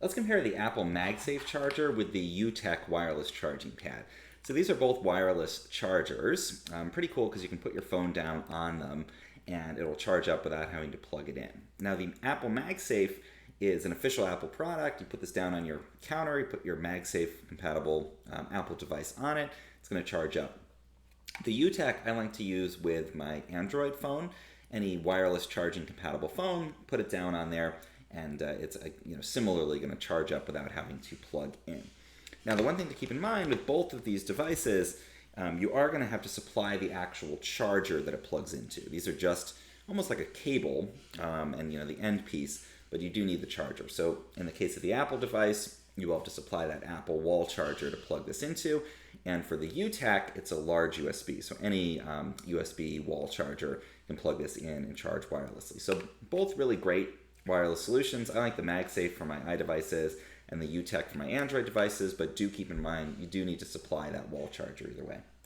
Let's compare the Apple Magsafe charger with the YOOTECH wireless charging pad. So these are both wireless chargers. Pretty cool because you can put your phone down on them and it'll charge up without having to plug it in. Now the Apple Magsafe is an official Apple product. You put this down on your counter, you put your Magsafe compatible Apple device on it, it's going to charge up. The YOOTECH I like to use with my Android phone. Any wireless charging compatible phone, put it down on there, and it's similarly going to charge up without having to plug in. Now the one thing to keep in mind with both of these devices, you are going to have to supply the actual charger that it plugs into. These are just almost like a cable and the end piece, but you do need the charger. So in the case of the Apple device, you will have to supply that Apple wall charger to plug this into. And for the YOOTECH, it's a large USB. So any USB wall charger can plug this in and charge wirelessly. So both really great wireless solutions. I like the Magsafe for my iDevices and the YOOTECH for my Android devices, but do keep in mind you do need to supply that wall charger either way.